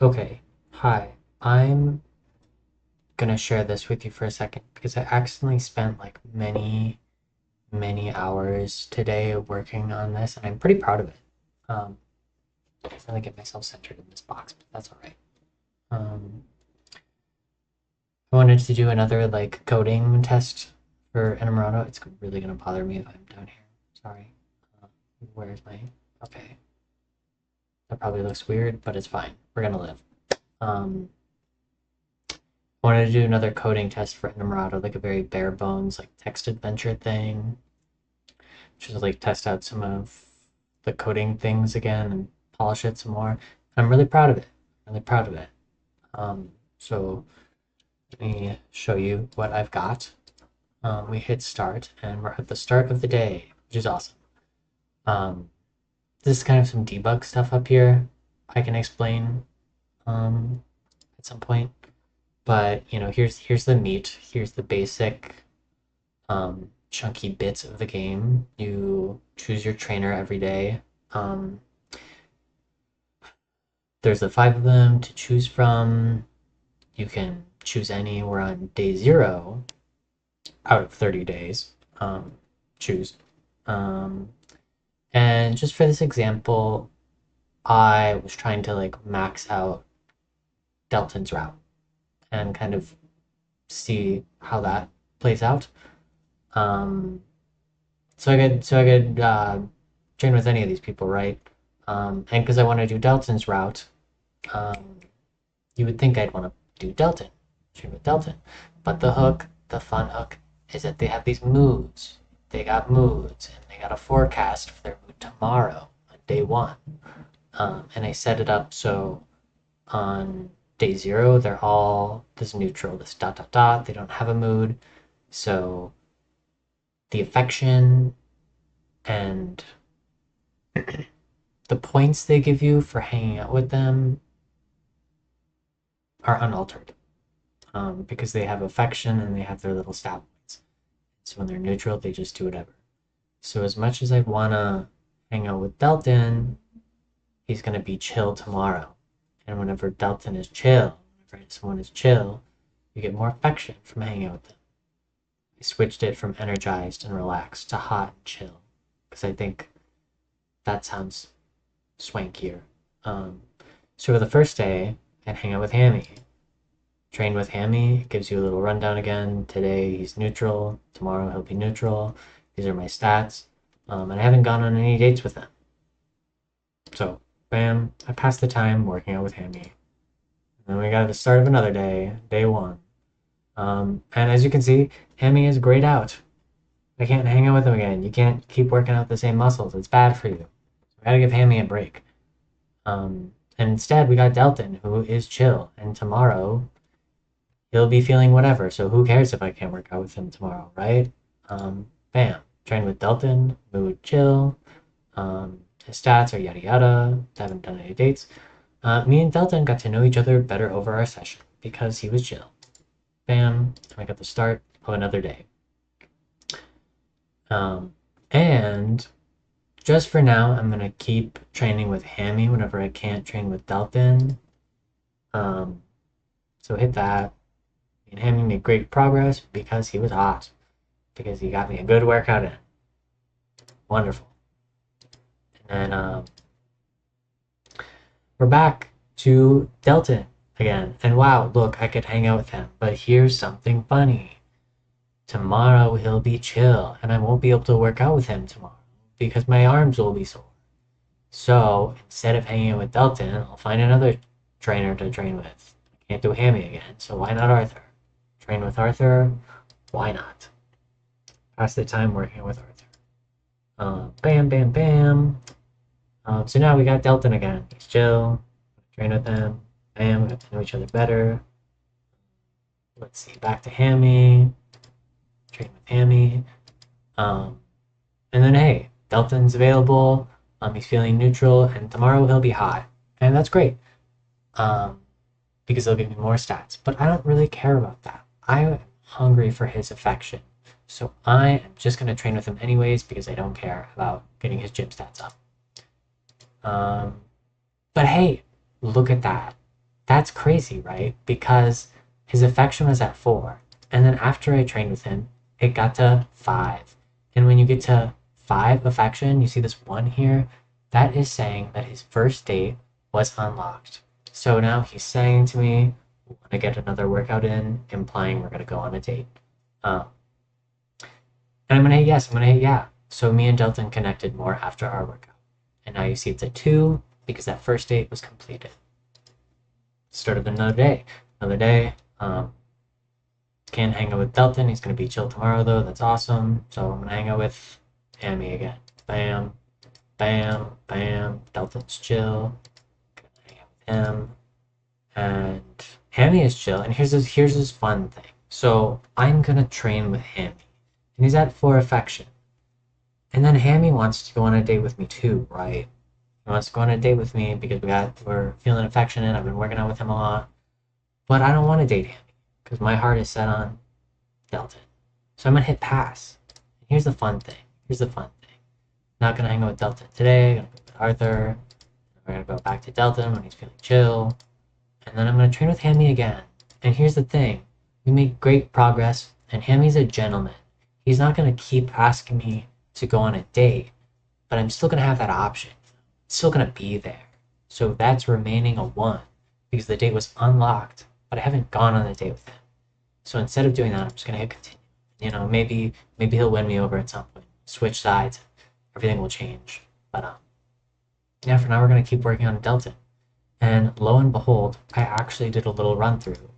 Okay, hi. I'm gonna share this with you for a second because I accidentally spent like many hours today working on this, and I'm pretty proud of it. I finally get myself centered in this box, but that's all right. Um, I wanted to do another like coding test for Inamorato. It's really gonna bother me if I'm down here. Sorry. Uh, where's my? Okay, that probably looks weird, but it's fine. We're gonna live. Um, I wanted to do another coding test for Inamorato, like a very bare bones, like text adventure thing. Just like test out some of the coding things again and polish it some more. I'm really proud of it. Really proud of it. So let me show you what I've got. We hit start and we're at the start of the day, which is awesome. Um, this is kind of some debug stuff up here. I can explain at some point, but here's the meat. Here's the basic chunky bits of the game. You choose your trainer every day. Um, there's the five of them to choose from. You can choose any. We're on day 0 out of 30 days. Um, choose. Um, and just for this example, I was trying to like max out Delton's route and kind of see how that plays out. Um, so I could train with any of these people, right? And because I want to do Delton's route, um, you would think I'd want to do Delton, train with Delton. But the hook, the fun hook, is that they have these moods. They got moods, and they got a forecast for their mood tomorrow on day 1. And I set it up so on day 0 they're all this neutral, this dot dot dot. They don't have a mood, so the affection and the points they give you for hanging out with them are unaltered, because they have affection and they have their little stat points. So when they're neutral, they just do whatever. So as much as I wanna hang out with Delton, he's gonna be chill tomorrow. And whenever Delton is chill, whenever someone is chill, you get more affection from hanging out with them. I switched it from energized and relaxed to hot and chill because I think that sounds swankier. Um, so for the first day, I'd hang out with Hammy. Train with Hammy gives you a little rundown again. Today he's neutral. Tomorrow he'll be neutral. These are my stats. And I haven't gone on any dates with them. So, bam, I passed the time working out with Hammy. And then we got the start of another day, day 1. And as you can see, Hammy is grayed out. I can't hang out with him again. You can't keep working out the same muscles. It's bad for you. So we gotta give Hammy a break. And instead, we got Delton, who is chill. And tomorrow, he'll be feeling whatever. So who cares if I can't work out with him tomorrow, right? Bam. Train with Delton, mood chill. His stats are yada yada. Haven't done any dates. Me and Delton got to know each other better over our session because he was chill. Bam. I got the start of another day. And just for now, I'm gonna keep training with Hammy whenever I can't train with Delton. Um, so hit that. Me and Hammy made great progress because he was hot. Because he got me a good workout in. Wonderful. And then we're back to Delton again. And wow, look, I could hang out with him. But here's something funny. Tomorrow he'll be chill, and I won't be able to work out with him tomorrow because my arms will be sore. So instead of hanging with Delton, I'll find another trainer to train with. I can't do Hammy again, so why not Arthur? Train with Arthur? Why not? Pass the time working with Arthur. Bam, bam, bam. So now we got Delton again. He's chill. Train with him. Bam, we got to know each other better. Let's see, back to Hammy. Train with Hammy. And then hey, Delton's available. He's feeling neutral, and tomorrow he'll be hot, and that's great. Um, because he'll give me more stats. But I don't really care about that. I'm hungry for his affection, so I am just gonna train with him anyways because I don't care about getting his gym stats up. Um, but hey, look at that. That's crazy, right? Because his affection was at 4. And then after I trained with him, it got to 5. And when you get to 5 affection, you see this 1 here, that is saying that his first date was unlocked. So now he's saying to me, want to get another workout in, implying we're going to go on a date. Um, and I'm going to hit yes, I'm going to hit yeah. So me and Delton connected more after our workout. And now you see it's a 2 because that first date was completed. Start of another day. Another day. Can't hang out with Delton. He's going to be chill tomorrow, though. That's awesome. So I'm going to hang out with Hammy again. Bam, bam, bam. Delton's chill. Hang out with him. And Hammy is chill. And here's his fun thing. So I'm going to train with Hammy. And he's at 4 affection. And then Hammy wants to go on a date with me, too, right? He wants to go on a date with me because we're feeling affectionate. I've been working out with him a lot. But I don't want to date Hammy because my heart is set on Delton. So I'm gonna hit pass. Here's the fun thing. Here's the fun thing. Not gonna hang out with Delton today. Gonna go with Arthur. We're gonna go back to Delton when he's feeling chill. And then I'm gonna train with Hammy again. And here's the thing. We make great progress, and Hammy's a gentleman. He's not gonna keep asking me to go on a date, but I'm still gonna have that option. It's still gonna be there. So that's remaining a 1 because the date was unlocked, but I haven't gone on a date with him. So instead of doing that, I'm just gonna hit continue. Maybe he'll win me over at some point. Switch sides, everything will change. But yeah, for now we're gonna keep working on Delton. And lo and behold, I actually did a little run through.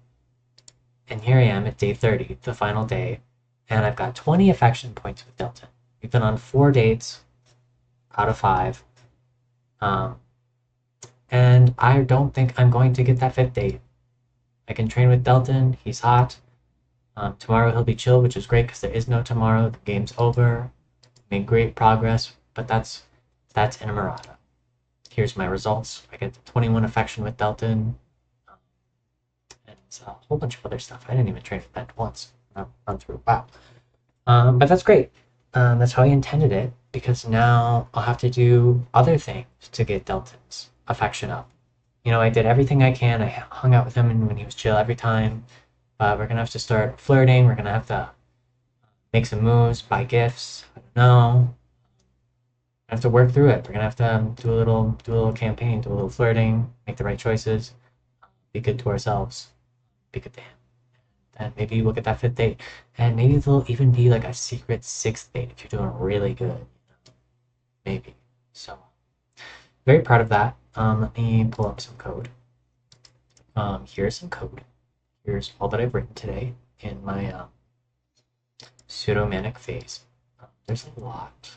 And here I am at day 30, the final day, and I've got 20 affection points with Delton. We've been on 4 dates out of 5. Um, and I don't think I'm going to get that 5th date. I can train with Delton, he's hot. Tomorrow he'll be chill, which is great because there is no tomorrow. The game's over. Made great progress, but that's Inamorato. Here's my results. I get 21 affection with Delton, and a whole bunch of other stuff. I didn't even train with that once. Run through. Wow. But that's great. That's how I intended it because now I'll have to do other things to get Delton's affection up. I did everything I can. I hung out with him when he was chill every time. We're gonna have to start flirting. We're gonna have to make some moves, buy gifts. I don't know. I have to work through it. We're gonna have to do a little campaign, do a little flirting, make the right choices, be good to ourselves, be good to him, and maybe we'll get that 5th date, and maybe there'll even be like a secret 6th date if you're doing really good, maybe. So very proud of that. Let me pull up some code. Here's some code. Here's all that I've written today in my pseudo-manic phase. There's a lot.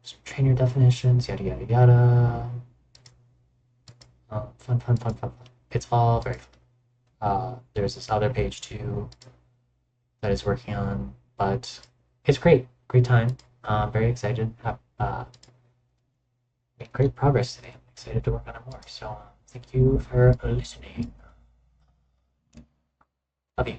Some trainer definitions, yada yada yada. Fun. It's all very fun. There's this other page too that is working on, but it's great. Great time. Very excited. Made great progress today. I'm excited to work on it more. So thank you for listening. Love you.